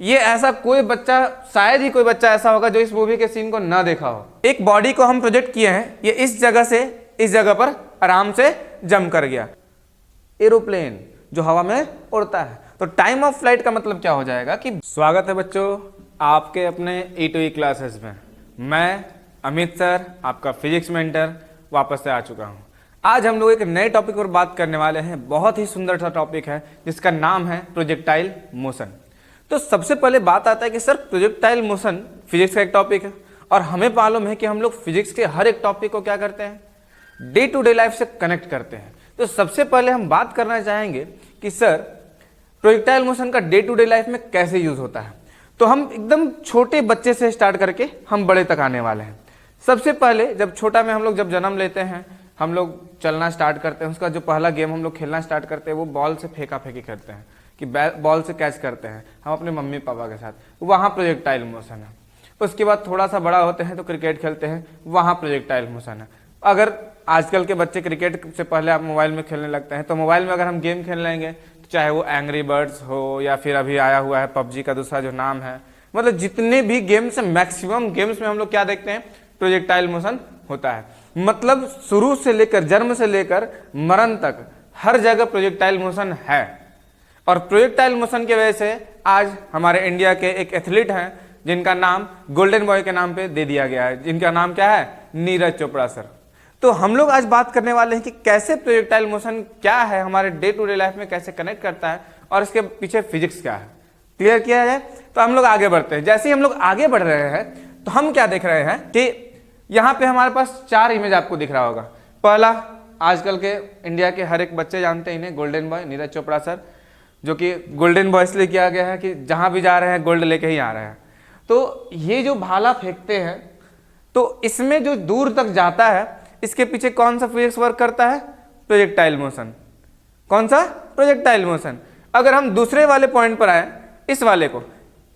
ये ऐसा कोई बच्चा, शायद ही कोई बच्चा ऐसा होगा जो इस मूवी के सीन को ना देखा हो। एक बॉडी को हम प्रोजेक्ट किए हैं, ये इस जगह से इस जगह पर आराम से जंप कर गया। एरोप्लेन जो हवा में उड़ता है, तो टाइम ऑफ फ्लाइट का मतलब क्या हो जाएगा कि स्वागत है बच्चों आपके अपने E2E क्लासेस में। मैं अमित सर, आपका फिजिक्स मेंटर, वापस से आ चुका हूँ। आज हम लोग एक नए टॉपिक पर बात करने वाले हैं। बहुत ही सुंदर सा टॉपिक है जिसका नाम है प्रोजेक्टाइल मोशन। तो सबसे पहले बात आता है कि सर प्रोजेक्टाइल मोशन फिजिक्स का एक टॉपिक है और हमें मालूम है कि हम लोग फिजिक्स के हर एक टॉपिक को क्या करते हैं, डे टू डे लाइफ से कनेक्ट करते हैं। तो सबसे पहले हम बात करना चाहेंगे कि सर प्रोजेक्टाइल मोशन का डे टू डे लाइफ में कैसे यूज होता है। तो हम एकदम छोटे बच्चे से स्टार्ट करके हम बड़े तक आने वाले हैं। सबसे पहले जब छोटा में हम लोग जब जन्म लेते हैं, हम लोग चलना स्टार्ट करते हैं, उसका जो पहला गेम हम लोग खेलना स्टार्ट करते हैं वो बॉल से फेंका फेंकी करते हैं कि बॉल से कैच करते हैं हम अपने मम्मी पापा के साथ, वहाँ प्रोजेक्टाइल मोशन है। उसके बाद थोड़ा सा बड़ा होते हैं तो क्रिकेट खेलते हैं, वहाँ प्रोजेक्टाइल मोशन है। अगर आजकल के बच्चे क्रिकेट से पहले आप मोबाइल में खेलने लगते हैं, तो मोबाइल में अगर हम गेम खेल लेंगे तो चाहे वो एंग्री बर्ड्स हो या फिर अभी आया हुआ है PUBG का दूसरा जो नाम है, मतलब जितने भी गेम्स हैं मैक्सिमम गेम्स में हम लोग क्या देखते हैं, प्रोजेक्टाइल मोशन होता है। मतलब शुरू से लेकर जन्म से लेकर मरण तक हर जगह प्रोजेक्टाइल मोशन है। और प्रोजेक्टाइल मोशन की वजह से आज हमारे इंडिया के एक एथलीट हैं जिनका नाम गोल्डन बॉय के नाम पे दे दिया गया है, जिनका नाम क्या है, नीरज चोपड़ा सर। तो हम लोग आज बात करने वाले हैं कि कैसे प्रोजेक्टाइल मोशन क्या है, हमारे डे टू डे लाइफ में कैसे कनेक्ट करता है और इसके पीछे फिजिक्स क्या है, क्लियर किया जाए। तो हम लोग आगे बढ़ते हैं। जैसे ही हम लोग आगे बढ़ रहे हैं तो हम क्या देख रहे हैं कि यहाँ पे हमारे पास 4 इमेज आपको दिख रहा होगा। पहला, आजकल के इंडिया के हर एक बच्चे जानते हैं इन्हें, golden boy Neeraj Chopra sir, जो कि गोल्डन बॉय इसलिए किया गया है कि जहाँ भी जा रहे हैं गोल्ड लेके ही आ रहे हैं। तो ये जो भाला फेंकते हैं तो इसमें जो दूर तक जाता है, इसके पीछे कौन सा फिजिक्स वर्क करता है, प्रोजेक्टाइल मोशन। कौन सा, प्रोजेक्टाइल मोशन। अगर हम दूसरे वाले पॉइंट पर आए, इस वाले को,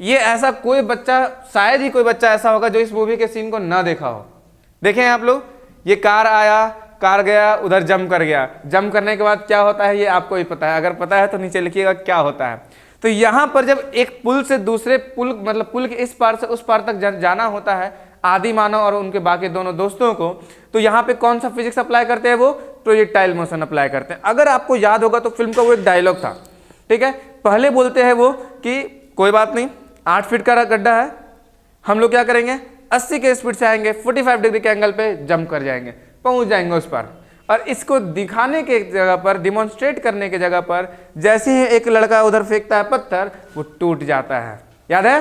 ये ऐसा कोई बच्चा, शायद ही कोई बच्चा ऐसा होगा जो इस मूवी के सीन को ना देखा हो। देखें आप लोग, ये कार आया, कार गया, उधर जंप कर गया, जंप करने के बाद क्या होता है ये आपको ही पता है, अगर पता है तो नीचे लिखिएगा क्या होता है। तो यहाँ पर जब एक पुल से दूसरे पुल, मतलब पुल के इस पार से उस पार तक जाना होता है आदि मानव और उनके बाकी दोनों दोस्तों को, तो यहाँ पे कौन सा फिजिक्स अप्लाई करते हैं, वो प्रोजेक्टाइल मोशन अप्लाई करते हैं। अगर आपको याद होगा तो फिल्म का वो एक डायलॉग था, ठीक है। पहले बोलते हैं वो कि कोई बात नहीं, 8 फीट का गड्ढा है, हम लोग क्या करेंगे, 80 के स्पीड से आएंगे, 45 डिग्री के एंगल पे जंप कर जाएंगे, पहुंच जाएंगे उस पर। और इसको दिखाने के जगह पर, डिमॉन्स्ट्रेट करने के जगह पर, जैसे ही एक लड़का उधर फेंकता है पत्थर, वो टूट जाता है, याद है।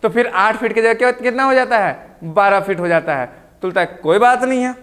तो फिर 8 फीट की जगह कितना हो जाता है, 12 फीट हो जाता है। तुलता है, कोई बात नहीं है,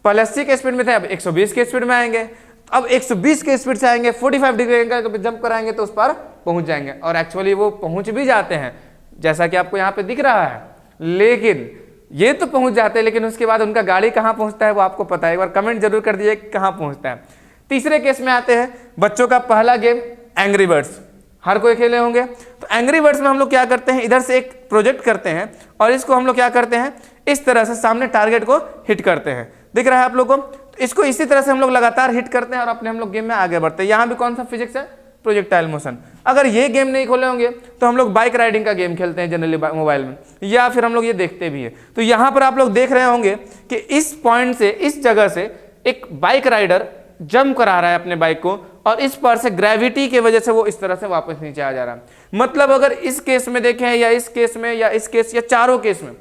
पहले 80 के स्पीड में थे, अब 120 के स्पीड में आएंगे, अब 120 के स्पीड से आएंगे, 45 डिग्री एंगल पे जंप कराएंगे तो उस पर पहुंच जाएंगे। और एक्चुअली वो पहुंच भी जाते हैं, जैसा कि आपको यहाँ पे दिख रहा है। लेकिन ये तो पहुंच जाते हैं, लेकिन उसके बाद उनका गाड़ी कहाँ पहुंचता है वो आपको पता है, एक बार कमेंट जरूर कर दीजिए कहाँ पहुंचता है। तीसरे केस में आते हैं, बच्चों का पहला गेम एंग्री बर्ड्स, हर कोई खेले होंगे। तो एंग्री बर्ड्स में हम लोग क्या करते हैं, इधर से एक प्रोजेक्ट करते हैं और इसको हम लोग क्या करते हैं, इस तरह से सामने टारगेट को हिट करते हैं, दिख रहा है आप लोग को। तो इसको इसी तरह से हम लोग लगातार हिट करते हैं और अपने हम लोग गेम में आगे बढ़ते हैं। यहाँ भी कौन सा फिजिक्स है, प्रोजेक्टाइल मोशन। अगर ये गेम नहीं खोले होंगे तो हम लोग बाइक राइडिंग का गेम खेलते हैं जनरली मोबाइल में, या फिर हम लोग ये देखते भी है। तो यहाँ पर आप लोग देख रहे होंगे कि इस पॉइंट से, इस जगह से एक बाइक राइडर जंप करा रहा है अपने बाइक को और इस पर से ग्रेविटी की वजह से वो इस तरह से वापस नीचे आ जा रहा है। मतलब अगर इस केस में देखें या इस केस में या इस केस या चारों केस में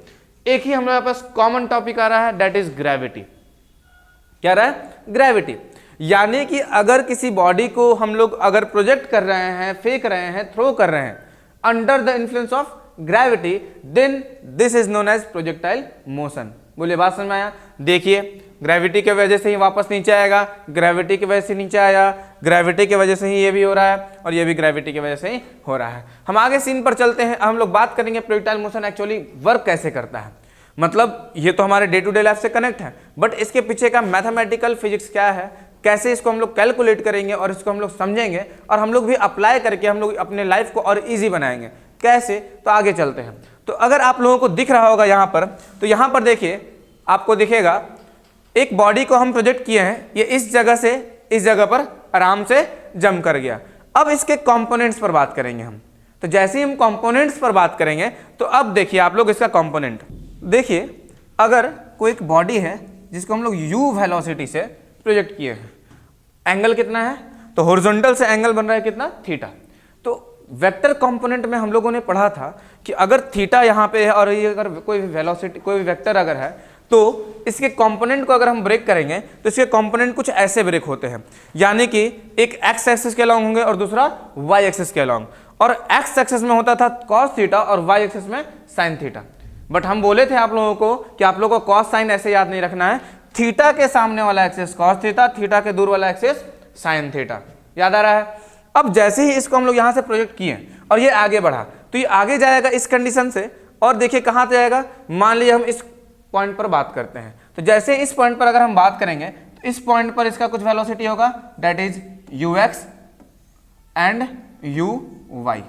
एक ही हमारे पास कॉमन टॉपिक आ रहा है, दैट इज ग्रेविटी। क्या रहा है, ग्रेविटी। यानी कि अगर किसी बॉडी को हम लोग अगर प्रोजेक्ट कर रहे हैं, फेंक रहे हैं, थ्रो कर रहे हैं under the influence of gravity, then this is known as projectile motion. बोलिए, बात समझ में आया। देखिए, ग्रेविटी की वजह से ही वापस नीचे आएगा, ग्रेविटी की वजह से नीचे आया, ग्रेविटी की वजह से ही ये भी हो रहा है और ये भी ग्रेविटी की वजह से ही हो रहा है। हम आगे सीन पर चलते हैं। हम लोग बात करेंगे प्रोजेक्टाइल मोशन एक्चुअली वर्क कैसे करता है। मतलब ये तो हमारे डे टू डे लाइफ से कनेक्ट है, बट इसके पीछे का मैथमेटिकल फिजिक्स क्या है, कैसे इसको हम लोग कैलकुलेट करेंगे और इसको हम लोग समझेंगे और हम लोग भी अप्लाई करके हम लोग अपने लाइफ को और इजी बनाएंगे। कैसे, तो आगे चलते हैं। तो अगर आप लोगों को दिख रहा होगा यहाँ पर, तो यहाँ पर देखिए, आपको दिखेगा एक बॉडी को हम प्रोजेक्ट किए हैं, ये इस जगह से इस जगह पर आराम से जंप कर गया। अब इसके कंपोनेंट्स पर बात करेंगे हम। तो जैसे ही हम कंपोनेंट्स पर बात करेंगे तो अब देखिए आप लोग इसका कंपोनेंट देखिए, अगर कोई एक बॉडी है जिसको हम लोग u वेलोसिटी से प्रोजेक्ट किए हैं, एंगल कितना है, तो हॉरिजॉन्टल से एंगल बन रहा है कितना, थीटा। तो वेक्टर कंपोनेंट में हम लोगों ने पढ़ा था कि अगर थीटा यहाँ पे है और ये अगर कोई वेलोसिटी कोई वेक्टर अगर है तो इसके कंपोनेंट को अगर हम ब्रेक करेंगे तो इसके कंपोनेंट कुछ ऐसे ब्रेक होते हैं, यानी कि एक एक्स एक्सिस के अलॉन्ग होंगे और दूसरा वाई एक्सिस के अलॉन्ग, और एक्स एक्सिस में होता था कॉस थीटा और वाई एक्सिस में साइन थीटा। बट हम बोले थे आप लोगों को कि आप लोगों को कॉस साइन ऐसे याद नहीं रखना है, थीटा के सामने वाला एक्सिस कॉस थीटा, थीटा के दूर वाला एक्सिस साइन थीटा, याद आ रहा है। अब जैसे ही इसको हम लोग यहां से प्रोजेक्ट किए और ये आगे बढ़ा तो ये आगे जाएगा इस कंडीशन से, और देखिए कहां पे जाएगा, मान लीजिए हम इस पॉइंट पर बात करते हैं, तो जैसे इस पॉइंट पर अगर हम बात करेंगे तो इस पॉइंट पर इसका कुछ वेलोसिटी होगा, that is u x and u y.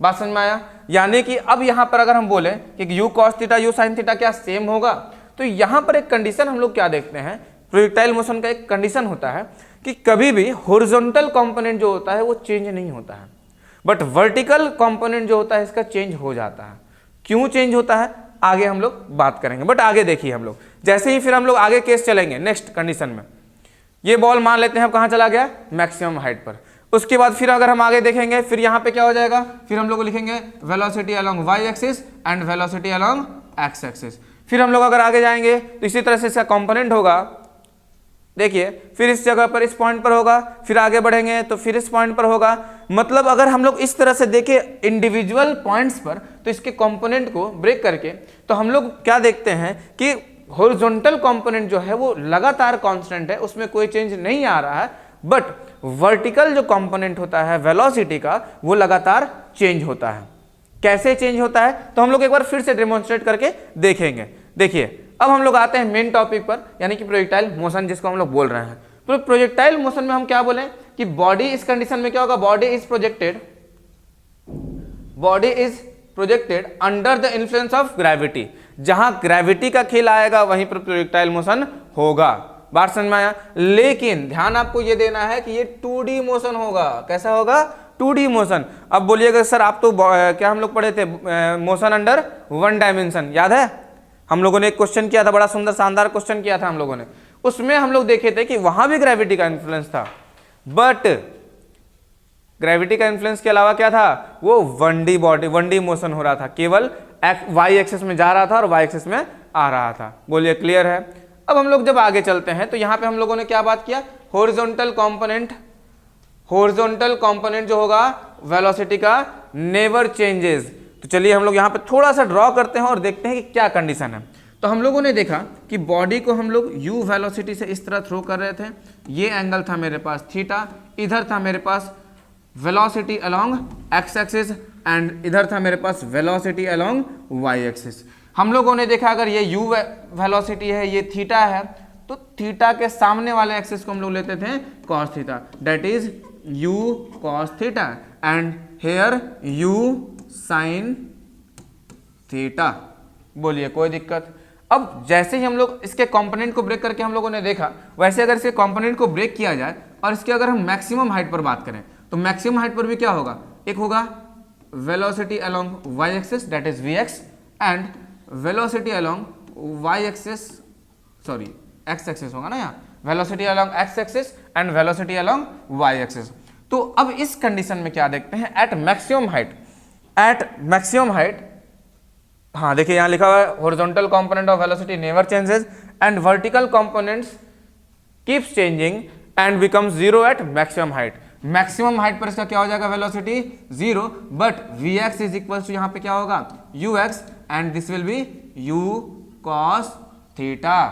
बात समझ में आया। यानी कि अब यहां पर अगर हम बोले कि you cos theta you sine theta क्या सेम होगा, तो यहां पर एक कंडीशन हम लोग क्या देखते हैं, प्रोजेक्टाइल मोशन का एक कंडीशन होता है कि कभी भी हॉरिजॉन्टल कंपोनेंट जो होता है वो चेंज नहीं होता है, बट वर्टिकल कंपोनेंट जो होता है इसका चेंज हो जाता है। क्यों चेंज होता है आगे हम लोग बात करेंगे, बट आगे देखिए हम लोग जैसे ही फिर हम लोग आगे केस चलेंगे नेक्स्ट कंडीशन में, ये बॉल मान लेते हैं अब कहां चला गया, मैक्सिमम हाइट पर। उसके बाद फिर अगर हम आगे देखेंगे फिर यहाँ पे क्या हो जाएगा, फिर हम लोग लिखेंगे velocity along y axis and velocity along x axis. फिर हम लोग अगर आगे जाएंगे तो इसी तरह से इसका कंपोनेंट होगा, देखिए फिर इस जगह पर इस पॉइंट पर होगा, फिर आगे बढ़ेंगे तो फिर इस पॉइंट पर होगा। मतलब अगर हम लोग इस तरह से देखें इंडिविजुअल पॉइंट्स पर तो इसके कंपोनेंट को ब्रेक करके तो हम लोग क्या देखते हैं कि हॉरिजॉन्टल कंपोनेंट जो है वो लगातार कांस्टेंट है, उसमें कोई चेंज नहीं आ रहा है, बट वर्टिकल जो कंपोनेंट होता है वेलोसिटी का वो लगातार चेंज होता है। कैसे चेंज होता है तो हम लोग एक बार फिर से डेमोन्स्ट्रेट करके देखेंगे। देखिए अब हम लोग आते हैं मेन टॉपिक पर, यानी कि प्रोजेक्टाइल मोशन जिसको हम लोग बोल रहे हैं। तो प्रोजेक्टाइल मोशन में हम क्या बोले कि बॉडी इस कंडीशन में क्या होगा, body is projected under the influence of gravity. जहां ग्रेविटी का खेल आएगा वहीं पर प्रोजेक्टाइल मोशन होगा। बात समझ में आया। लेकिन ध्यान आपको ये देना है कि ये 2D मोशन होगा। कैसा होगा, 2D मोशन। अब बोलिएगा सर आप तो क्या हम लोग पढ़े थे मोशन अंडर 1 डायमेंशन, याद है हम लोगों ने एक क्वेश्चन किया था, बड़ा सुंदर शानदार क्वेश्चन किया था हम लोगों ने। उसमें हम लोग देखे थे कि वहां भी ग्रेविटी का इन्फ्लुएंस था, बट ग्रेविटी का इन्फ्लुएंस के अलावा क्या था, वो 1D मोशन हो रहा था, केवल वाई एक्सिस में जा रहा था और वाई एक्सिस में आ रहा था। बोलिए क्लियर है। अब हम लोग जब आगे चलते हैं तो यहां पे हम लोगों ने क्या बात किया, हॉरिजॉन्टल कंपोनेंट जो होगा वेलोसिटी का नेवर चेंजेस। तो चलिए हम लोग यहाँ पे थोड़ा सा ड्रॉ करते हैं और देखते हैं कि क्या कंडीशन है। तो हम लोगों ने देखा कि बॉडी को हम लोग u वेलोसिटी से इस तरह थ्रो कर रहे थे, ये एंगल था मेरे पास थीटा, इधर था मेरे पास velocity along x axis and इधर था मेरे पास वेलोसिटी अलोंग y एक्सिस। हम लोगों ने देखा अगर ये u वेलोसिटी है, ये थीटा है, तो थीटा के सामने वाले एक्सिस को हम लोग लेते थे cos theta, that is u cos theta and here u sin theta. बोलिए कोई दिक्कत। अब जैसे ही हम लोग इसके कंपोनेंट को ब्रेक करके हम लोगों ने देखा, वैसे अगर इसके कंपोनेंट को ब्रेक किया जाए और इसके अगर हम मैक्सिमम हाइट पर बात करें तो मैक्सिमम हाइट पर भी क्या होगा, एक होगा velocity along y axis that is vx and velocity along y axis sorry x axis होगा ना, यहाँ velocity along x axis and velocity along y axis. तो अब इस कंडीशन में क्या देखते हैं, एट मैक्सिमम हाइट, हाँ देखिए यहाँ लिखा हुआ है horizontal component of velocity never changes and vertical components keeps changing and becomes 0 at maximum height. Maximum height पर इसका क्या हो जाएगा, velocity 0, but vx is equal to यहाँ पे क्या होगा ux and this will be u cos theta.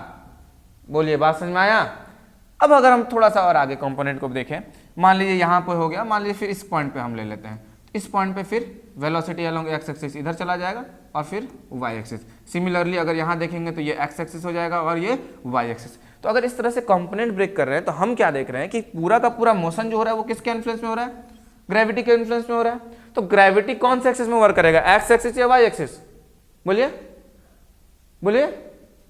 बोलिए बात समझ में आया। अब अगर हम थोड़ा सा और आगे कंपोनेंट को देखें, मान लीजिए यहाँ पे हो गया, मान लीजिए फिर इस पॉइंट पे हम ले लेते हैं, इस पॉइंट पे फिर वेलोसिटी अलोंग x एक्सिस इधर चला जाएगा और फिर y एक्सिस। सिमिलरली अगर यहाँ देखेंगे तो ये x एक्सिस हो जाएगा और ये y एक्सिस। तो अगर इस तरह से कंपोनेंट ब्रेक कर रहे हैं तो हम क्या देख रहे हैं कि पूरा का पूरा मोशन जो हो रहा है वो किसके इन्फ्लुएंस में हो रहा है, ग्रेविटी के इन्फ्लुएंस में हो रहा है। तो ग्रेविटी कौन से एक्सिस में वर्क करेगा, x एक्सिस या y एक्सिस, बोलिए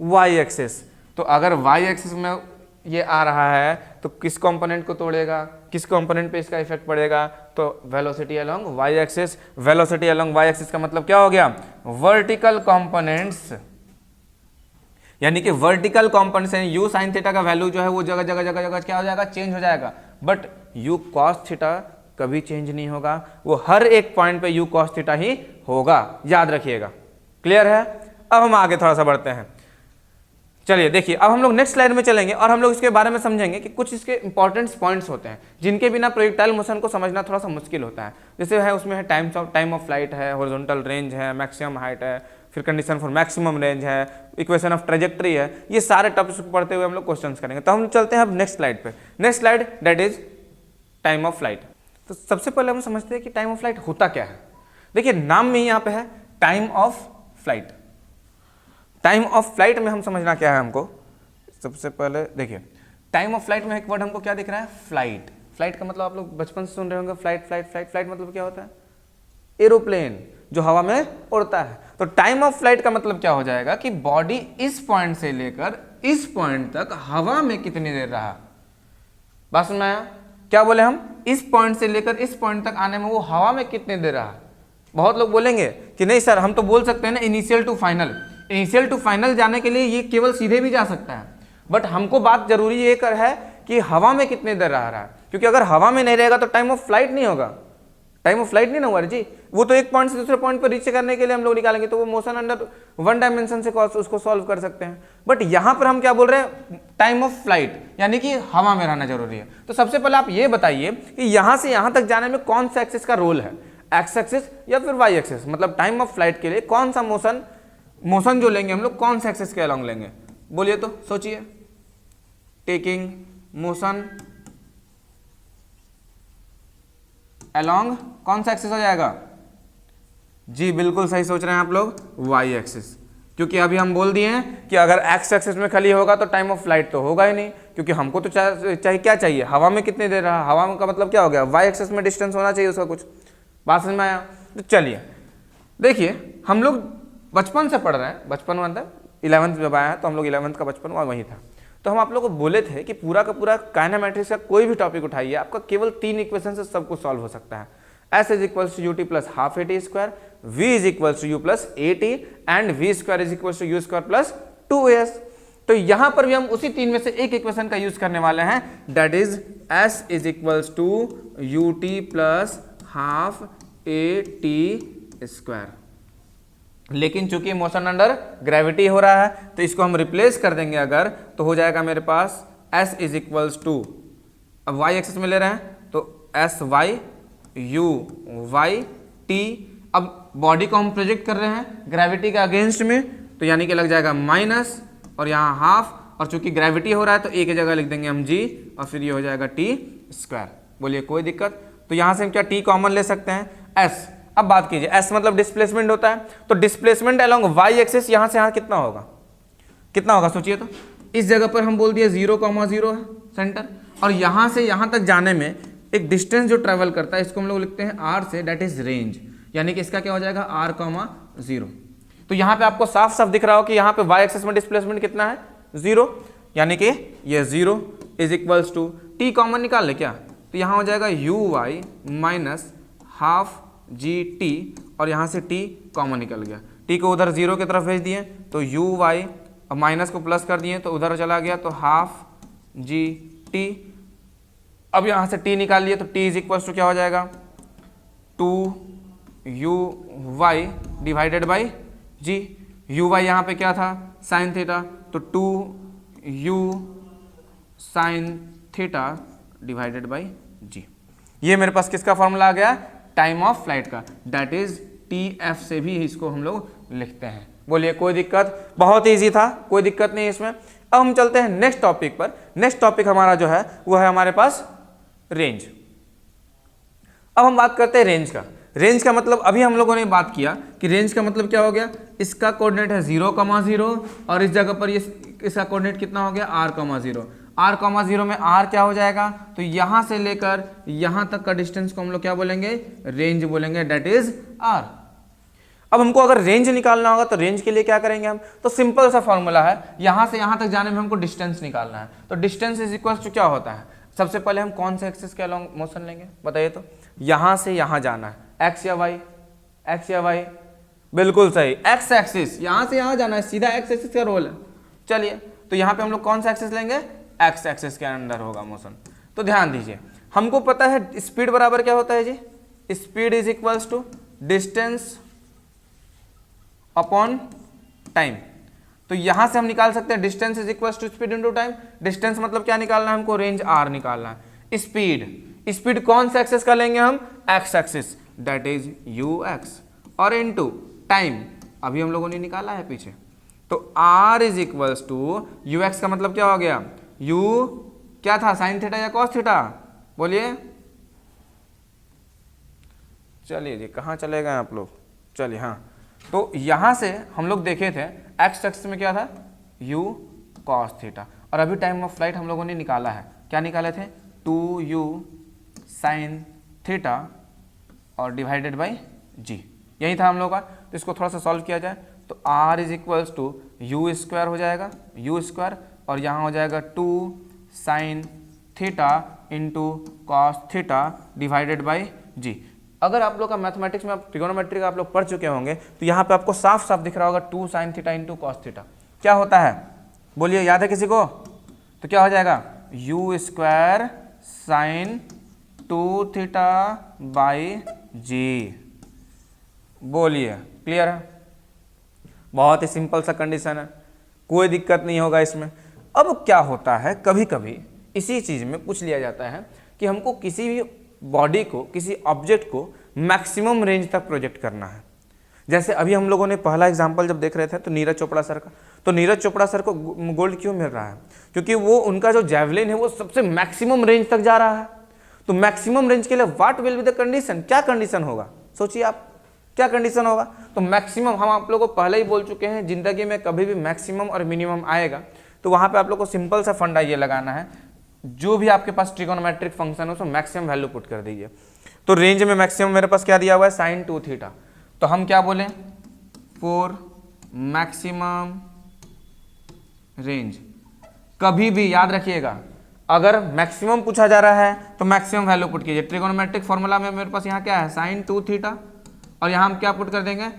y एक्सिस। तो अगर y एक्सिस में ये आ रहा है तो किस कंपोनेंट को तोड़ेगा, किस कंपोनेंट पे इसका इफेक्ट पड़ेगा, तो velocity along y axis, velocity along y axis का मतलब क्या हो गया, वर्टिकल कंपोनेंट्स, यानी कि वर्टिकल कंपोनेंट्स यानी यू साइन थीटा का वैल्यू जो है वो जगह जगह जगह जगह क्या हो जाएगा, चेंज हो जाएगा, बट यू कॉस थीटा कभी चेंज नहीं होगा, वो हर एक पॉइंट पे यू कॉस थीटा ही होगा, याद रखिएगा। क्लियर है? अब हम आगे थोड़ा सा बढ़ते हैं। चलिए देखिए, अब हम लोग नेक्स्ट स्लाइड में चलेंगे और हम लोग इसके बारे में समझेंगे कि कुछ इसके इंपॉर्टेंट पॉइंट्स होते हैं जिनके बिना प्रोजेक्टाइल मोशन को समझना थोड़ा सा मुश्किल होता है। जैसे है उसमें है टाइम ऑफ फ्लाइट है, हॉरिजॉन्टल रेंज है, मैक्सिमम हाइट है, फिर कंडीशन फॉर मैक्सिमम रेंज है, इक्वेशन ऑफ ट्रेजेक्ट्री है। ये सारे टॉपिक्स को पढ़ते हुए हम लोग क्वेश्चन करेंगे। तो हम चलते हैं अब नेक्स्ट स्लाइड पे। Next slide that is time of flight. तो सबसे पहले हम समझते हैं कि टाइम ऑफ फ्लाइट होता क्या है। देखिए नाम में यहाँ पे है time of flight. Time of flight में हम समझना क्या है हमको, सबसे पहले देखिए टाइम ऑफ फ्लाइट में एक वर्ड हमको क्या दिख रहा है, फ्लाइट। फ्लाइट का मतलब आप लोग बचपन से सुन रहे होंगे, फ्लाइट फ्लाइट फ्लाइट फ्लाइट मतलब क्या होता है, एरोप्लेन जो हवा में उड़ता है। तो टाइम ऑफ फ्लाइट का मतलब क्या हो जाएगा कि बॉडी इस पॉइंट से लेकर इस पॉइंट तक हवा में कितनी देर रहा। बात समझ में आया? क्या बोले हम, इस पॉइंट से लेकर इस पॉइंट तक आने में वो हवा में कितनी देर रहा। बहुत लोग बोलेंगे कि नहीं सर हम तो बोल सकते हैं ना initial to final. Initial to final जाने के लिए ये केवल सीधे भी जा सकता है, बट हमको बात जरूरी ये कर है कि हवा में कितने देर रह रहा है, क्योंकि अगर हवा में नहीं रहेगा तो टाइम ऑफ फ्लाइट नहीं होगा। टाइम ऑफ फ्लाइट नहीं ना हुआ जी, वो तो एक पॉइंट से दूसरे पॉइंट पर रीच करने के लिए हम लोग निकालेंगे, तो वो मोशन अंडर वन डायमेंशन से उसको सॉल्व कर सकते हैं। बट यहां पर हम क्या बोल रहे हैं, टाइम ऑफ फ्लाइट यानी कि हवा में रहना जरूरी है। तो सबसे पहले आप ये बताइए कि यहां से यहां तक जाने में कौन सा एक्सिस का रोल है, एक्स एक्सिस या फिर वाई एक्सिस। मतलब टाइम ऑफ फ्लाइट के लिए कौन सा मोशन जो लेंगे हम लोग कौन सा एक्सिस के अलॉन्ग लेंगे, बोलिए तो सोचिए। टेकिंग मोशन अलोंग कौन सा एक्सिस हो जाएगा, जी बिल्कुल सही सोच रहे हैं आप लोग, वाई एक्सिस। क्योंकि अभी हम बोल दिए हैं कि अगर एक्स एक्सिस में खाली होगा तो टाइम ऑफ फ्लाइट तो होगा ही नहीं, क्योंकि हमको तो चाहिए क्या चाहिए, हवा में कितने देर रहा। हवा का मतलब क्या हो गया, वाई एक्सिस में डिस्टेंस होना चाहिए उसका कुछ। बात समझ में आया? तो चलिए देखिए, हम लोग बचपन से पढ़ रहे हैं, बचपन मतलब 11th जब आया तो हम लोग 11th का बचपन वहीं था। तो हम आप लोगों को बोले थे कि पूरा का पूरा काइनेमेटिक्स का कोई भी टॉपिक उठाइए, आपका केवल 3 इक्वेशन से सब कुछ सॉल्व हो सकता है। S is equals to ut plus half at square, v is equals to u plus at and v square is equals to u square plus 2as। तो यहां पर भी हम उसी 3 में से एक इक्वेशन का यूज करने वाले हैं, that is S is equals to ut plus half at square. लेकिन चूंकि मोशन अंडर ग्रेविटी हो रहा है तो इसको हम रिप्लेस कर देंगे अगर, तो हो जाएगा मेरे पास S इज इक्वल्स टू, अब y एक्सिस में ले रहे हैं तो s y u y t. अब बॉडी को हम प्रोजेक्ट कर रहे हैं ग्रेविटी के अगेंस्ट में, तो यानी कि लग जाएगा माइनस और यहाँ हाफ, और चूंकि ग्रेविटी हो रहा है तो एक जगह लिख देंगे हम g और फिर ये हो जाएगा टी स्क्वायर। बोलिए कोई दिक्कत? तो यहाँ से हम क्या t कॉमन ले सकते हैं, s। अब बात कीजिए, s मतलब डिस्प्लेसमेंट होता है, तो डिस्प्लेसमेंट अलोंग y एक्सिस यहाँ से यहाँ कितना होगा, कितना होगा सोचिए तो। इस जगह पर हम बोल दिए 0,0 है सेंटर, और यहाँ से यहाँ तक जाने में एक डिस्टेंस जो ट्रेवल करता है इसको हम लोग लिखते हैं r से, दैट इज रेंज, यानी कि इसका क्या हो जाएगा r,0। तो यहाँ पे आपको साफ साफ दिख रहा हो कि यहाँ पे y एक्सिस में डिस्प्लेसमेंट कितना है 0, यानी कि ये 0 is equals to t common निकाल ले क्या, तो यहाँ हो जाएगा uy माइनस हाफ gt, और यहाँ से t कॉमन निकल गया, t को उधर 0 की तरफ भेज दिए तो uy, और माइनस को प्लस कर दिए तो उधर चला गया तो हाफ gt। अब यहाँ से t निकाल लिए तो t इज इक्वल टू क्या हो जाएगा 2uy divided by g। uy यहाँ पे क्या था साइन थीटा, तो 2u sine theta divided by g। ये मेरे पास किसका फॉर्मूला आ गया, टाइम ऑफ फ्लाइट का, दैट इज tf से भी इसको हम लोग लिखते हैं। बोलिए कोई दिक्कत? बहुत इजी था, कोई दिक्कत नहीं इसमें। अब हम चलते हैं नेक्स्ट टॉपिक पर। नेक्स्ट टॉपिक हमारा जो है वो है हमारे पास रेंज। अब हम बात करते हैं रेंज का। रेंज का मतलब अभी हम लोगों ने बात किया कि रेंज का मतलब क्या हो गया, इसका कोऑर्डिनेट है 0,0 और इस जगह पर ये इसका कोऑर्डिनेट कितना हो गया r,0। r,0 में r क्या हो जाएगा, तो यहां से लेकर यहां तक का डिस्टेंस को हम लोग क्या बोलेंगे, रेंज बोलेंगे, दैट इज r। अब हमको अगर रेंज निकालना होगा तो रेंज के लिए क्या करेंगे हम, तो सिंपल सा फॉर्मूला है, यहां से यहां तक जाने में हमको डिस्टेंस निकालना है। तो डिस्टेंस इज इक्वल टू क्या होता है, सबसे पहले हम कौन से एक्सिस के अलॉन्ग मोशन लेंगे बताइए तो, यहां से यहां जाना है, एक्स या वाई, एक्स या वाई, बिल्कुल सही, एक्स एक्सिस, यहां से यहां जाना है, सीधा एक्स एक्सिस का रोल है। चलिए तो यहां पे हम लोग कौन सा एक्सिस लेंगे, एक्स एक्सिस के अंदर होगा मोशन। तो ध्यान दीजिए, हमको पता है स्पीड बराबर क्या होता है जी, speed is equals to distance upon time. तो यहां से हम निकाल सकते हैं distance is equals to speed into time. Distance मतलब क्या निकालना है हमको, रेंज आर निकालना है। स्पीड, स्पीड कौन सा एक्सिस का लेंगे हम, x axis, that is u x, और इनटू टाइम अभी हम लोगों ने निकाला है पीछे। तो r is equals to u x का मतलब क्या हो गया, u क्या था, साइन थीटा या कॉस थीटा, बोलिए। चलिए जी कहाँ चले गए आप लोग, चलिए हाँ, तो यहां से हम लोग देखे थे एक्स एक्सिस में क्या था, u कॉस थीटा, और अभी टाइम ऑफ फ्लाइट हम लोगों ने निकाला है, क्या निकाले थे, 2u साइन थीटा और डिवाइडेड बाई g, यही था हम लोग का। तो इसको थोड़ा सा सॉल्व किया जाए तो r is equals to u square हो जाएगा, यू स्क्वायर, और यहाँ हो जाएगा 2 sine theta into cos theta divided by g. अगर आप लोग का मैथमेटिक्स में आप ट्रिगोनोमेट्री का आप लोग पढ़ चुके होंगे तो यहाँ पे आपको साफ साफ दिख रहा होगा 2 sine theta into cos theta क्या होता है, बोलिए, याद है किसी को, तो क्या हो जाएगा, u square sine 2 theta by g, बोलिए, क्लियर है। बहुत ही सिंपल सा कंडीशन है, कोई दिक्कत नहीं होगा इसमें। अब क्या होता है, कभी कभी इसी चीज में पूछ लिया जाता है कि हमको किसी भी बॉडी को, किसी ऑब्जेक्ट को मैक्सिमम रेंज तक प्रोजेक्ट करना है। जैसे अभी हम लोगों ने पहला एग्जांपल जब देख रहे थे तो नीरज चोपड़ा सर का, तो नीरज चोपड़ा सर को गोल्ड क्यों मिल रहा है, क्योंकि वो उनका जो जैवलिन है वो सबसे मैक्सिमम रेंज तक जा रहा है। तो मैक्सिमम रेंज के लिए what will be the condition, क्या कंडीशन होगा, सोचिए आप, क्या कंडीशन होगा। तो मैक्सिमम हम आप लोगों को पहले ही बोल चुके हैं, जिंदगी में कभी भी मैक्सिमम और मिनिमम आएगा तो वहां पे आप लोग को सिंपल सा फंडा ये लगाना है, जो भी आपके पास ट्रिगोनोमेट्रिक फंक्शन हो उसको मैक्सिमम वैल्यू पुट कर दीजिए। तो रेंज में मैक्सिमम मेरे पास क्या दिया हुआ है, साइन 2 थीटा, तो हम क्या बोले, फॉर मैक्सिमम रेंज। कभी भी याद रखिएगा, अगर मैक्सिमम पूछा जा रहा है तो मैक्सिमम वैल्यू पुट कीजिए। ट्रिगोनोमेट्रिक फॉर्मूला में मेरे पास यहाँ क्या है, साइन 2 थीटा, और यहाँ हम क्या पुट कर देंगे,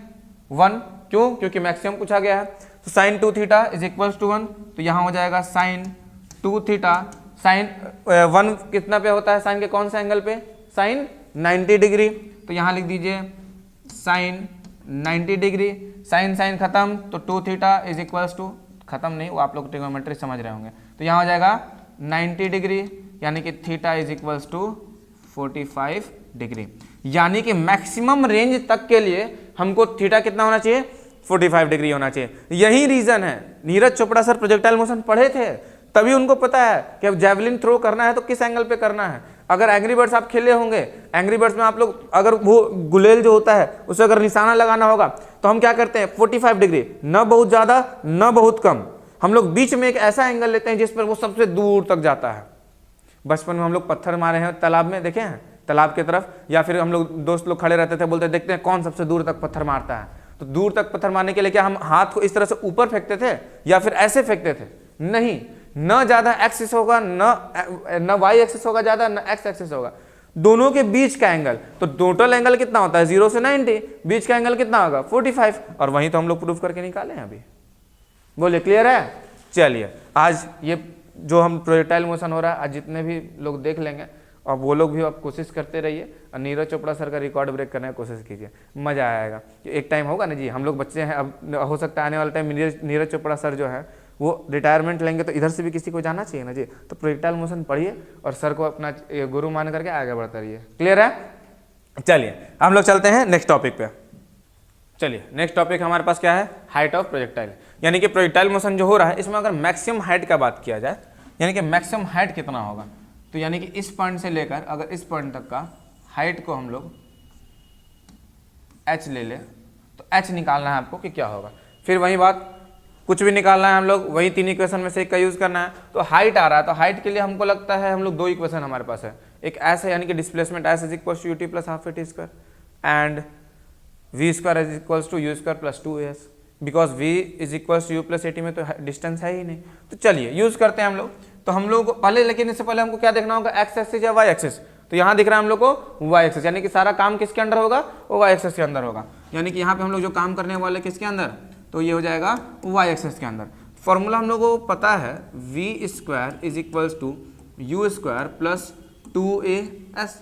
1, क्यों, क्योंकि मैक्सिमम पूछा गया है। तो sine 2 theta is equals to 1, तो यहाँ हो जाएगा साइन 2 थीटा, साइन 1 कितना पे होता है, साइन के कौन सा एंगल पे, साइन 90 डिग्री, तो यहाँ लिख दीजिए साइन 90 डिग्री, साइन साइन खत्म, तो 2 थीटा इज इक्वल्स टू, खत्म नहीं, वो आप लोग ट्रिगोनोमेट्री समझ रहे होंगे, तो यहाँ हो जाएगा 90 डिग्री, यानी कि theta is equals to 45 degree. यानी कि मैक्सिमम रेंज तक के लिए हमको थीटा कितना होना चाहिए, 45 डिग्री होना चाहिए। यही रीजन है, Neeraj Chopra sir projectile motion पढ़े थे, तभी उनको पता है कि अब जैवलिन थ्रो करना है तो किस एंगल पे करना है। अगर एंग्री बर्ड्स आप खेले होंगे, एंग्री बर्ड्स में आप लोग अगर वो गुलेल जो होता है उसे अगर निशाना लगाना होगा तो हम क्या करते हैं, 45 डिग्री, न बहुत ज्यादा न बहुत कम, हम लोग बीच में एक ऐसा एंगल लेते हैं जिस पर वो सबसे दूर तक जाता है। बचपन में हम लोग पत्थर मारे हैं तालाब में, देखे हैं, तालाब की तरफ, या फिर हम लोग दोस्त लोग खड़े रहते थे, बोलते देखते हैं कौन सबसे दूर तक पत्थर मारता है। तो दूर तक पत्थर मारने के लिए क्या हम हाथ को इस तरह से ऊपर फेंकते थे या फिर ऐसे फेंकते थे, नहीं, न ज्यादा एक्सिस होगा, न वाई एक्सिस होगा ज्यादा, न एक्स एक्सिस होगा, दोनों के बीच का एंगल। तो टोटल एंगल कितना होता है, 0 से 90, बीच का एंगल कितना होगा, 45, और वहीं तो हम लोग प्रूफ करके निकाले हैं अभी, बोलिए, क्लियर है। चलिए आज ये जो हम प्रोजेक्टाइल मोशन हो रहा है, आज जितने भी लोग देख लेंगे, और वो लोग भी आप कोशिश करते रहिए, और नीरज चोपड़ा सर का रिकॉर्ड ब्रेक करने की कोशिश कीजिए, मजा आएगा। एक टाइम होगा ना जी, हम लोग बच्चे हैं, अब हो सकता है आने वाला टाइम नीरज चोपड़ा सर जो है वो रिटायरमेंट लेंगे, तो इधर से भी किसी को जाना चाहिए ना जी। तो प्रोजेक्टाइल मोशन पढ़िए और सर को अपना गुरु मान करके आगे बढ़ते रहिए, क्लियर है। चलिए हम लोग चलते हैं नेक्स्ट टॉपिक पे। चलिए नेक्स्ट टॉपिक हमारे पास क्या है, हाइट ऑफ प्रोजेक्टाइल, यानी कि प्रोजेक्टाइल मोशन जो हो रहा है इसमें अगर मैक्सिमम हाइट का बात किया जाए, यानी कि मैक्सिमम हाइट कितना होगा, तो यानी कि इस पॉइंट से लेकर अगर इस पॉइंट तक का हाइट को हम लोग h ले ले, तो h निकालना है आपको कि क्या होगा। फिर वही बात, कुछ भी निकालना है हम लोग, वही 3 इक्वेशन में से एक का यूज करना है। तो हाइट आ रहा है, तो हाइट के लिए हमको लगता है हम लोग 2 इक्वेशन हमारे पास है, एक s है, यानी कि displacement s is equals to ut plus half at square, and v square is equals to u square plus 2as, because v is equals to u plus at में तो डिस्टेंस है ही नहीं। तो चलिए यूज करते हैं हम लोग। तो हम लोग पहले, लेकिन इससे पहले हमको क्या देखना होगा, एक्स एक्सिस या वाई एक्सिस। तो यहाँ दिख रहा है हम लोग को वाई एक्सिस, यानी कि सारा काम किसके अंदर होगा, वो वाई एक्सिस के अंदर होगा। यानी कि यहाँ पे हम लोग जो काम करने वाले किसके अंदर, तो ये हो जाएगा वाई एक्सिस के अंदर। फॉर्मूला हम लोग को पता है, v square is equals to u square plus 2as।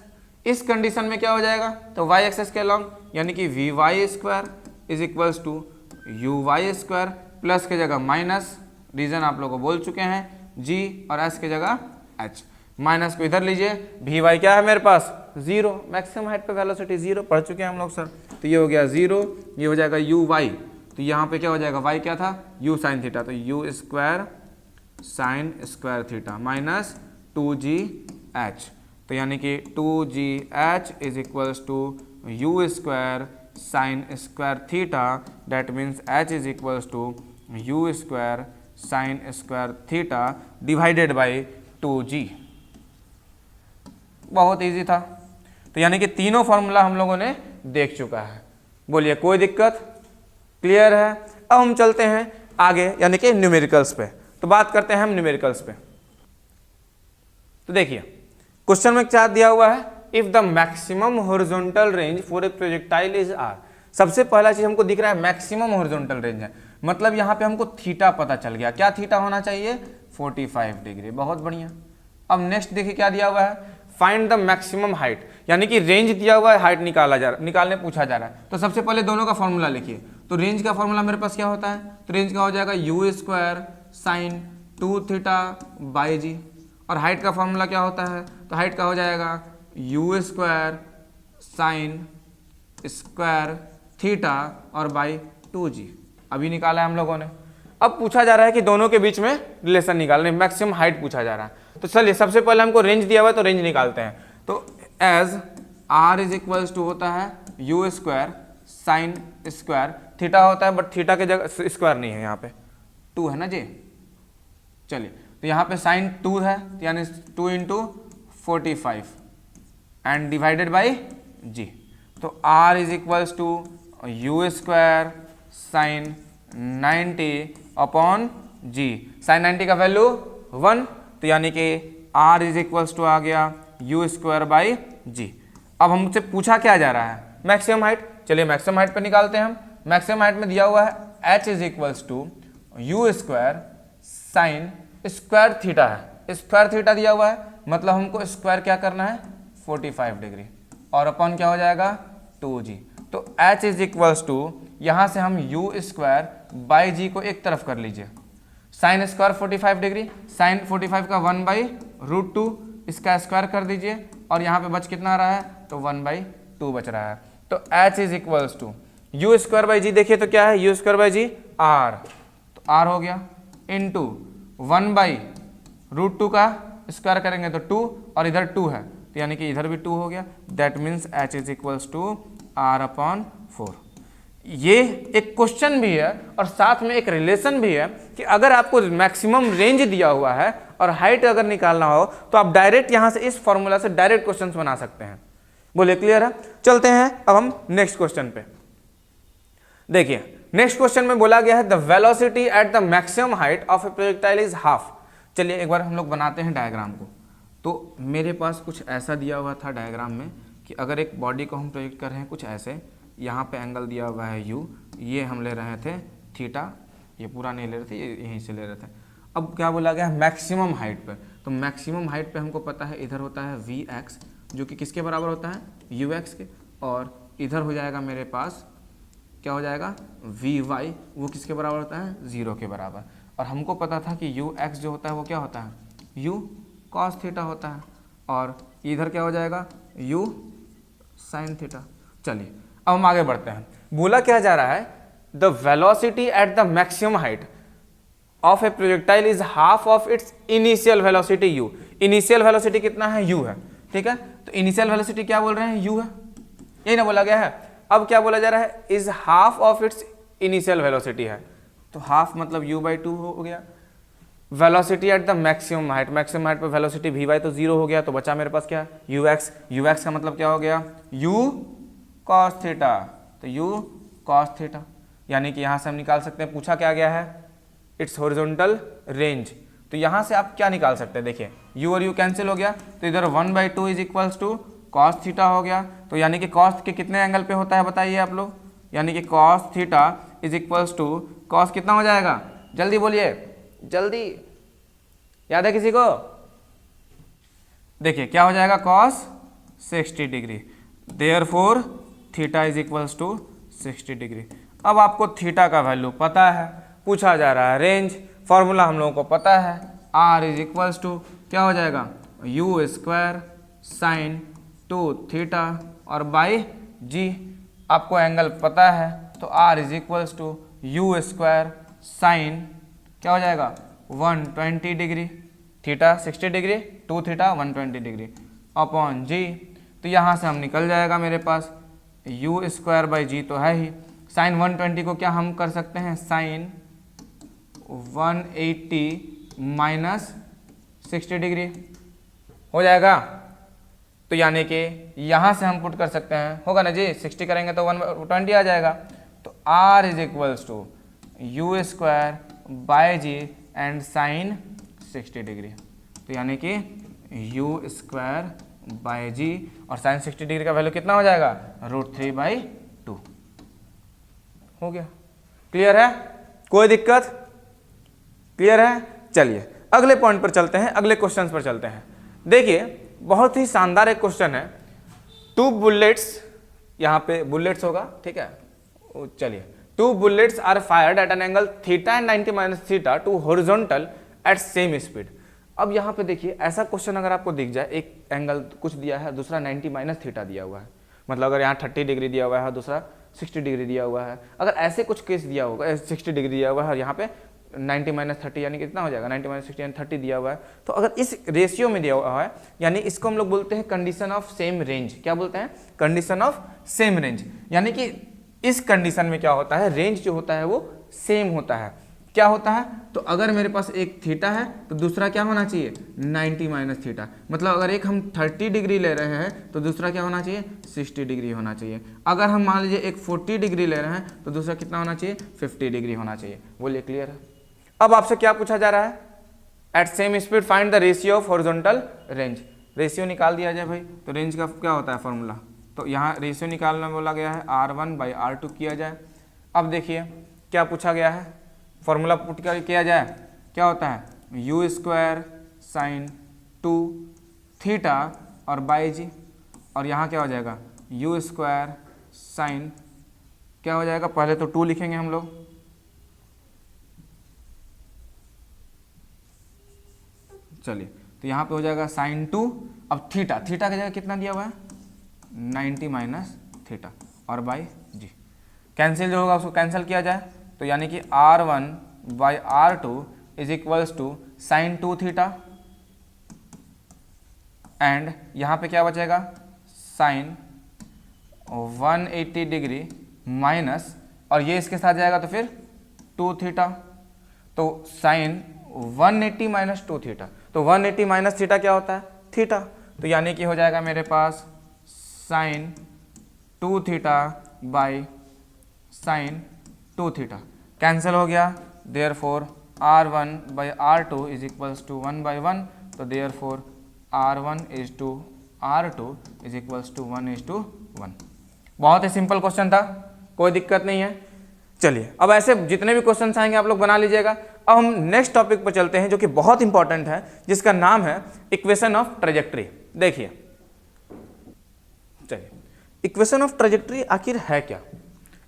इस कंडीशन में क्या हो जाएगा, तो वाई एक्सिस के अलॉन्ग, यानी कि v y square is equals to u y square, plus के जगह माइनस, रीजन आप लोग को बोल चुके हैं, जी और एस की जगह एच। माइनस को इधर लीजिए, वी वाई क्या है मेरे पास, जीरो, मैक्सिमम हाइट पे वेलोसिटी जीरो, पढ़ चुके हैं हम लोग सर। तो ये हो गया जीरो, ये हो जाएगा यू वाई, तो यहाँ पे क्या हो जाएगा, वाई क्या था, यू साइन थीटा, तो u square sine square theta minus 2gh। तो यानी कि 2gh is equals to u square sine square theta, that means h is equals to u square sine square theta divided by 2g। बहुत easy था। तो यानी कि तीनों formula हम लोगों ने देख चुका है। बोलिए कोई दिक्कत, क्लियर है। अब हम चलते हैं आगे, यानी कि न्यूमेरिकल्स पे। तो बात करते हैं हम न्यूमेरिकल्स पे। तो देखिए क्वेश्चन में क्या दिया हुआ है, if the maximum horizontal range for a projectile is R. सबसे पहला चीज हमको दिख रहा है मैक्सिमम हॉरिजॉन्टल रेंज है, मतलब यहाँ पे हमको थीटा पता चल गया। क्या थीटा होना चाहिए, 45 डिग्री। बहुत बढ़िया। अब नेक्स्ट देखिए क्या दिया हुआ है, फाइंड द मैक्सिमम हाइट, यानी कि रेंज दिया हुआ है, हाइट निकालने पूछा जा रहा है। तो सबसे पहले दोनों का फॉर्मूला लिखिए। तो रेंज का फॉर्मूला मेरे पास क्या होता है, तो रेंज का हो जाएगा u square sine 2 theta by g, और हाइट का फॉर्मूला क्या होता है, तो हाइट का हो जाएगा u square sine square theta और बाई 2g। अभी निकाला है हम लोगों ने। अब पूछा जा रहा है कि दोनों के बीच में रिलेशन निकालने, मैक्सिमम हाइट पूछा जा रहा है। तो चलिए सबसे पहले हमको रेंज दिया हुआ है, तो रेंज निकालते हैं। तो as r is equals to होता है u square sine square theta होता है, बट थीटा के जगह स्क्वायर नहीं है, यहाँ पे 2 है ना जी। चलिए तो यहाँ पे साइन 2 है, तो यानी 2 into 45 and divided by g. तो r is equals to u square sine 90 upon g. Sine 90 का वैल्यू 1, तो यानी कि r इज इक्वल्स टू आ गया यू स्क्वायर बाई जी। अब हमसे पूछा क्या जा रहा है, मैक्सिमम हाइट। चलिए मैक्सिमम हाइट पे निकालते हैं हम। मैक्सिमम हाइट में दिया हुआ है h is equals to u square sine square theta है, स्क्वायर थीटा दिया हुआ है, मतलब हमको स्क्वायर क्या करना है 45 डिग्री, और अपॉन क्या हो जाएगा 2g। तो h इज इक्वल्स टू, यहाँ से हम यू स्क्वायर बाई जी को एक तरफ कर लीजिए, साइन स्क्वायर 45 डिग्री, साइन 45 का 1/√2, इसका स्क्वायर कर दीजिए, और यहाँ पे बच कितना आ रहा है, तो 1/2 बच रहा है। तो h is equals to u square by g, देखिए तो क्या है u square by g r, तो r हो गया इंटू 1/√2 का स्क्वायर करेंगे तो 2, और इधर 2 है, तो यानी कि इधर भी 2 हो गया। That means h is equals to r/4। ये एक क्वेश्चन भी है और साथ में एक रिलेशन भी है कि अगर आपको मैक्सिमम रेंज दिया हुआ है और हाइट अगर निकालना हो, तो आप डायरेक्ट यहाँ से इस फॉर्मूला से डायरेक्ट क्वेश्चंस बना सकते हैं। बोलिए क्लियर है। चलते हैं अब हम नेक्स्ट क्वेश्चन पे। देखिए नेक्स्ट क्वेश्चन में बोला गया है the velocity at the maximum height of A projectile is half. चलिए एक बार हम लोग बनाते हैं डायग्राम को। तो मेरे पास कुछ ऐसा दिया हुआ था डायग्राम में कि अगर एक बॉडी को हम प्रोजेक्ट कर रहे हैं कुछ ऐसे, यहाँ पे एंगल दिया हुआ है u, ये हम ले रहे थे थीटा, ये पूरा नहीं ले रहे थे, ये यहीं से ले रहे थे। अब क्या बोला गया मैक्सिमम हाइट पे, तो मैक्सिमम हाइट पे हमको पता है इधर होता है vx, जो कि किसके बराबर होता है ux के, और इधर हो जाएगा मेरे पास क्या हो जाएगा vy, वो किसके बराबर होता है 0 के बराबर। और हमको पता था कि ux जो होता है वो क्या होता है u cos थीटा होता है, और इधर क्या हो जाएगा u sin थीटा। चलिए अब हम आगे बढ़ते हैं। बोला क्या जा रहा है the velocity at the maximum height of A projectile is half of its initial velocity u। Initial velocity कितना है u है, ठीक है। तो इनिशियल वेलोसिटी क्या बोल रहे हैं u है, यही ना बोला गया है। अब क्या बोला जा रहा है is half of its initial velocity है, तो हाफ मतलब u/2 हो गया। Velocity at the maximum height, maximum height पे वेलोसिटी vy तो 0 हो गया, तो बचा मेरे पास क्या ux। ux का मतलब क्या हो गया u cos थीटा, तो u cos थीटा, यानी कि यहाँ से हम निकाल सकते हैं पूछा क्या गया है इट्स हॉरिजॉन्टल रेंज तो यहाँ से आप क्या निकाल सकते हैं, देखिए u और u कैंसिल हो गया, तो इधर 1/2 is equals to cos theta हो गया। तो यानी कि कॉस के कितने एंगल पे होता है बताइए आप लोग, यानी कि cos theta is equals to cos कितना हो जाएगा, जल्दी बोलिए, जल्दी याद है किसी को, देखिए क्या हो जाएगा, cos 60 degree, therefore theta is equals to 60 degree. अब आपको थीटा का वैल्यू पता है, पूछा जा रहा है रेंज, फॉर्मूला हम लोगों को पता है, r इज इक्वल्स टू क्या हो जाएगा, u स्क्वायर साइन 2 थीटा और बाई g, आपको एंगल पता है तो r is equals to u square sine क्या हो जाएगा 120 degree, theta 60 degree, 2 theta 120 degree upon g। तो यहाँ से हम निकल जाएगा मेरे पास u स्क्वायर बाई जी तो है ही, साइन 120 को क्या हम कर सकते हैं, साइन 180 माइनस 60 डिग्री हो जाएगा। तो यानी कि यहाँ से हम पुट कर सकते हैं, होगा ना जी, 60 करेंगे तो 120 आ जाएगा। तो r is equals to u square by g and sine 60 degree. तो यानी कि यू स्क्वायर बाय जी और साइन 60 डिग्री का वैल्यू कितना हो जाएगा, √3/2 हो गया। क्लियर है, कोई दिक्कत, क्लियर है। चलिए अगले पॉइंट पर चलते हैं, अगले क्वेश्चन पर चलते हैं। देखिए बहुत ही शानदार एक क्वेश्चन है, 2 बुलेट्स, यहाँ पे बुलेट्स होगा, ठीक है, चलिए 2 bullets are fired at an angle theta and 90 minus theta to horizontal at same speed. अब यहाँ पे देखिए ऐसा क्वेश्चन अगर आपको दिख जाए, एक एंगल कुछ दिया है, दूसरा 90 माइनस थीटा दिया हुआ है, मतलब अगर यहाँ 30 डिग्री दिया हुआ है, दूसरा 60 डिग्री दिया हुआ है, अगर ऐसे कुछ केस दिया होगा, 60 डिग्री दिया हुआ है और यहाँ पे 90 माइनस 30 यानी कितना हो जाएगा, 90 माइनस 60 यानी 30 दिया हुआ है, तो अगर इस रेशियो में दिया हुआ है, यानी इसको हम लोग बोलते हैं कंडीशन ऑफ सेम रेंज। क्या बोलते हैं, कंडीशन ऑफ सेम रेंज। यानी कि इस कंडीशन में क्या होता है, रेंज जो होता है वो सेम होता है। क्या होता है, तो अगर मेरे पास एक थीटा है तो दूसरा क्या होना चाहिए, 90 माइनस थीटा, मतलब अगर एक हम 30 डिग्री ले रहे हैं तो दूसरा क्या होना चाहिए, 60 डिग्री होना चाहिए। अगर हम मान लीजिए एक 40 डिग्री ले रहे हैं तो दूसरा कितना होना चाहिए, 50 डिग्री होना चाहिए। बोलिए क्लियर है। अब आपसे क्या पूछा जा रहा है, at same speed find the ratio of horizontal range. Ratio निकाल दिया जाए भाई, तो रेंज का क्या होता है फॉर्मूला, तो यहाँ रेशियो निकालना बोला गया है, R1/R2 किया जाए। अब देखिए क्या पूछा गया है, फॉर्मूला पुट कर किया जाए, क्या होता है, यू स्क्वायर साइन 2 थीटा और बाई जी, और यहाँ क्या हो जाएगा, यू स्क्वायर साइन क्या हो जाएगा, पहले तो 2 लिखेंगे हम लोग, चलिए तो यहाँ पे हो जाएगा साइन 2, अब थीटा, थीटा की जगह कितना दिया हुआ है, 90 माइनस थीटा और बाई जी, कैंसिल जो होगा उसको कैंसिल किया जाए, तो यानी कि R1/R2 is equals to sine 2 theta and यहाँ पे क्या बचेगा, साइन 180 डिग्री माइनस, और ये इसके साथ जाएगा तो फिर 2 थीटा, तो साइन 180 माइनस 2 थीटा, तो 180 माइनस थीटा क्या होता है, थीटा, तो यानी कि हो जाएगा मेरे पास sine 2 theta by sine 2 theta, cancel हो गया, therefore R1/R2 is equals to 1/1, तो therefore R1:R2 is equals to 1:1। बहुत ही सिंपल क्वेश्चन था, कोई दिक्कत नहीं है। चलिए अब ऐसे जितने भी क्वेश्चन आएंगे आप लोग बना लीजिएगा। अब हम नेक्स्ट टॉपिक पर चलते हैं जो कि बहुत इंपॉर्टेंट है, जिसका नाम है इक्वेशन ऑफ ट्रेजेक्ट्री। देखिए चलिए इक्वेशन ऑफ ट्रेजेक्ट्री आखिर है क्या,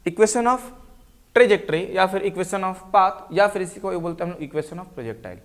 इक्वेशन ऑफ ट्रेजेक्ट्री या फिर इक्वेशन ऑफ पाथ या फिर इसी को बोलते हैं हम लोग इक्वेशन ऑफ प्रोजेक्टाइल।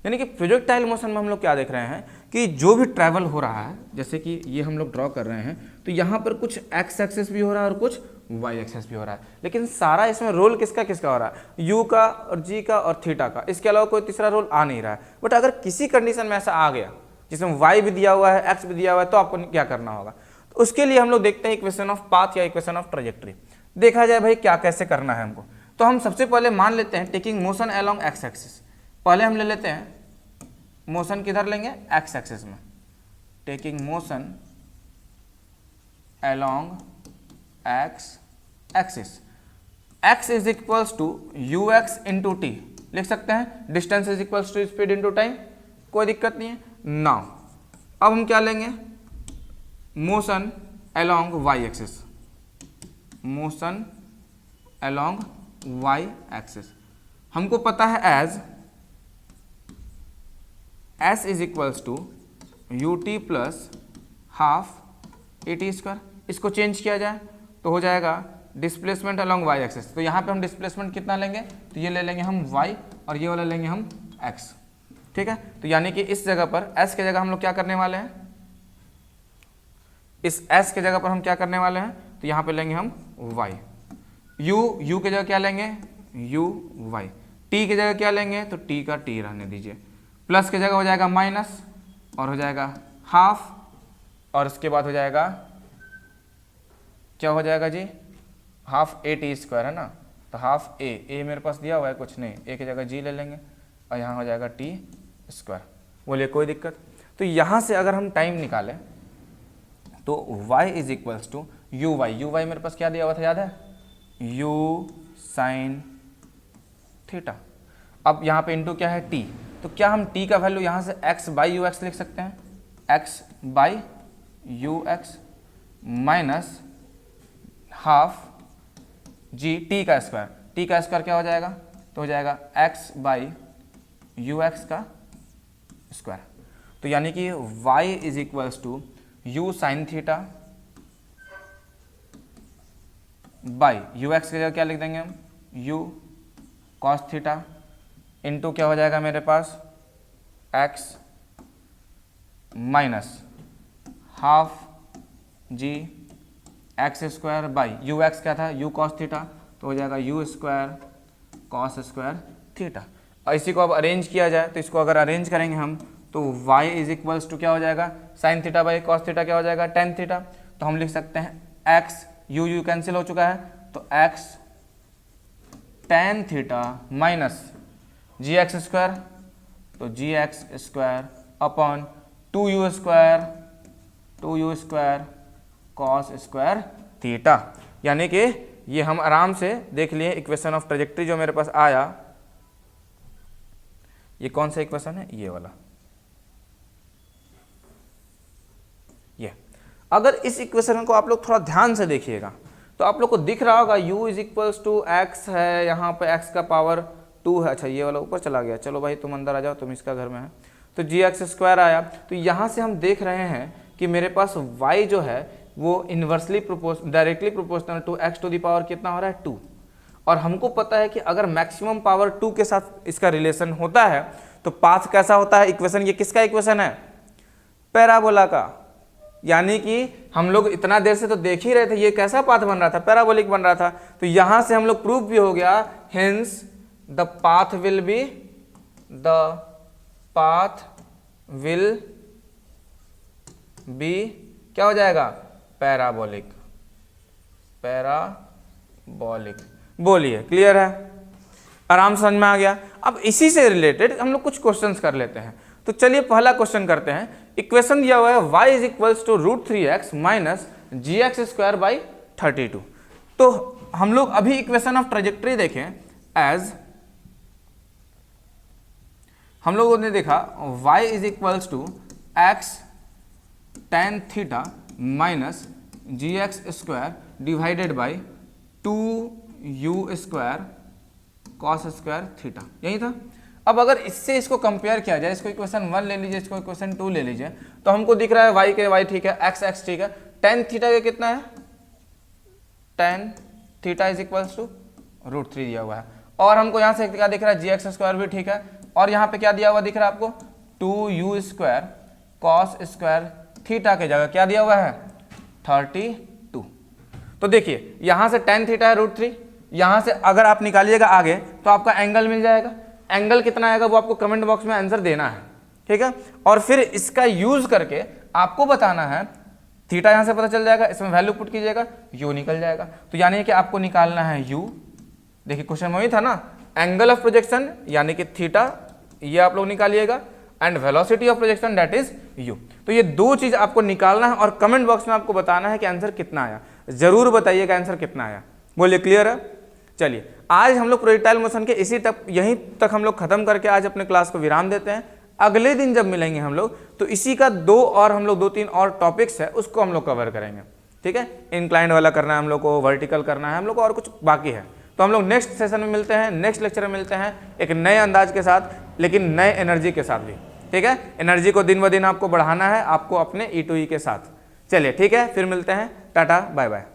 यानी कि प्रोजेक्टाइल मोशन में हम लोग क्या देख रहे हैं कि जो भी ट्रैवल हो रहा है, जैसे कि ये हम लोग ड्रॉ कर रहे हैं, तो यहाँ पर कुछ एक्स एक्सेस भी हो रहा है और कुछ वाई एक्सेस भी हो रहा है, लेकिन सारा इसमें रोल किसका किसका हो रहा है, यू का और जी का और थीटा का, इसके अलावा कोई तीसरा रोल आ नहीं रहा है। बट अगर किसी कंडीशन में ऐसा आ गया जिसमें वाई भी दिया हुआ है, एक्स भी दिया हुआ है, तो आपको क्या करना होगा, तो उसके लिए हम लोग देखते हैं इक्वेशन ऑफ पाथ या इक्वेशन ऑफ ट्रेजेक्ट्री। देखा जाए भाई क्या कैसे करना है हमको, तो हम सबसे पहले मान लेते हैं taking motion along x axis. पहले हम ले लेते हैं मोशन किधर लेंगे, एक्स एक्सिस में, taking motion along x axis, x is equals to u x into t, लिख सकते हैं distance is equals to speed into time, कोई दिक्कत नहीं है। नाउ अब हम क्या लेंगे, motion along y axis, motion along y axis हमको पता है as s is equals to u T plus half A T square. इसको चेंज किया जाए तो हो जाएगा डिस्प्लेसमेंट अलोंग वाई एक्सिस। तो यहाँ पे हम डिस्प्लेसमेंट कितना लेंगे, तो ये ले लेंगे हम y और ये वाला लेंगे हम x, ठीक है। तो यानी कि इस जगह पर s के जगह हम लोग क्या करने वाले हैं, इस s के जगह पर हम क्या करने वाले हैं, तो यहाँ पे लेंगे हम y, u के जगह क्या लेंगे u y, t के जगह क्या लेंगे तो t का t रहने दीजिए, प्लस के जगह हो जाएगा माइनस और हो जाएगा हाफ, और उसके बाद हो जाएगा क्या हो जाएगा जी, हाफ ए टी स्क्वायर है ना, तो हाफ ए मेरे पास दिया हुआ है कुछ नहीं, ए की जगह जी ले लेंगे और यहाँ हो जाएगा टी स्क्वायर। बोलिए कोई दिक्कत। तो यहाँ से अगर हम टाइम निकालें तो y is equals to u y मेरे पास क्या दिया हुआ था याद है, u साइन थीटा। अब यहाँ पे इंटू क्या है t, तो क्या हम t का वैल्यू यहाँ से x बाई यू एक्स लिख सकते हैं, x by u x minus half g t का स्क्वायर क्या हो जाएगा, तो हो जाएगा x बाई यू एक्स का स्क्वायर। तो यानी कि y is equals to u sine theta by u x की जगह क्या लिख देंगे हम, u कॉस थीटा इंटू क्या हो जाएगा मेरे पास x minus half g x square by u x क्या था यू कॉस थीटा, तो हो जाएगा u square cos square theta. और इसी को अब अरेंज किया जाए तो इसको अगर अरेंज करेंगे हम तो y इज इक्वल्स टू क्या हो जाएगा, sign theta by cos theta क्या हो जाएगा टेन थीटा। तो हम लिख सकते हैं x यू कैंसिल हो चुका है, तो x tan theta minus g x square, तो g x square upon two u square cos square theta. यानी कि ये हम आराम से देख लिए इक्वेशन ऑफ ट्रेजेक्ट्री जो मेरे पास आया, ये कौन सा इक्वेशन है, ये वाला। ये अगर इस इक्वेशन को आप लोग थोड़ा ध्यान से देखिएगा तो आप लोग को दिख रहा होगा u is equals to x है, यहाँ पे x का पावर 2 है। अच्छा ये वाला ऊपर चला गया, चलो भाई तुम अंदर आ जाओ, तुम इसका घर में है। तो जी एक्स स्क्वायर आया, तो यहाँ से हम देख रहे हैं कि मेरे पास y जो है वो inversely directly proportional to x to the power कितना हो रहा है 2। और हमको पता है कि अगर मैक्सिमम पावर 2 के साथ इसका रिलेशन होता है तो पाथ कैसा होता है, इक्वेशन ये किसका इक्वेशन है, पैराबोला का। यानी कि हम लोग इतना देर से तो देख ही रहे थे ये कैसा पाथ बन रहा था, पैराबोलिक बन रहा था। तो यहां से हम लोग प्रूफ भी हो गया, hence the path will be क्या हो जाएगा, पैराबोलिक। बोलिए क्लियर है, आराम समझ में आ गया। अब इसी से रिलेटेड हम लोग कुछ क्वेश्चंस कर लेते हैं। तो चलिए पहला क्वेश्चन करते हैं। इक्वेशन दिया हुआ है y is equals to √3x minus g x square by 32। तो हम लोग अभी इक्वेशन ऑफ ट्रेजेक्ट्री देखें एज हम लोगों ने देखा y is equals to x tan theta minus g x square divided by 2u square cos square theta, यही था। अब अगर इससे इसको कंपेयर किया जाए, इसको इक्वेशन 1 ले लीजिए, इसको इक्वेशन 2 ले लीजिए, तो हमको दिख रहा है y के y ठीक है, x ठीक है, tan थीटा का कितना है, tan theta is equals to √3 दिया हुआ है। और हमको यहाँ से क्या दिख रहा है, जी एक्स स्क्वायर भी ठीक है, और यहाँ पे क्या दिया हुआ दिख रहा है आपको 2u square cos square theta के जगह क्या दिया हुआ है 32। तो देखिए यहाँ से tan थीटा है √3, यहाँ से अगर आप निकालिएगा आगे तो आपका एंगल मिल जाएगा। एंगल कितना आएगा वो आपको कमेंट बॉक्स में आंसर देना है, ठीक है। और फिर इसका यूज करके आपको बताना है, थीटा यहाँ से पता चल जाएगा, इसमें वैल्यू पुट कीजिएगा, यू निकल जाएगा। तो यानी कि आपको निकालना है यू। देखिए क्वेश्चन में वही था ना, एंगल ऑफ प्रोजेक्शन यानी कि थीटा, ये आप लोग निकालिएगा, and velocity of projection that is u. तो ये दो चीज आपको निकालना है और कमेंट बॉक्स में आपको बताना है कि आंसर कितना आया। जरूर बताइएगा आंसर कितना आया, बोलिए क्लियर है। चलिए आज हम लोग प्रोजेक्टाइल मोशन के इसी तक यहीं तक हम लोग खत्म करके आज अपने क्लास को विराम देते हैं। अगले दिन जब मिलेंगे हम लोग तो इसी का हम लोग 2-3 और टॉपिक्स है उसको हम लोग कवर करेंगे। ठीक है, इंक्लाइंड वाला करना है हम लोग को, वर्टिकल करना है हम लोग को, और कुछ बाकी है। तो हम लोग नेक्स्ट सेशन में मिलते हैं, नेक्स्ट लेक्चर में मिलते हैं एक नए अंदाज के साथ, लेकिन नए एनर्जी के साथ भी। ठीक है, एनर्जी को दिन ब दिन आपको बढ़ाना है, आपको अपने E2E के साथ। चलिए ठीक है, फिर मिलते हैं, टाटा बाय बाय।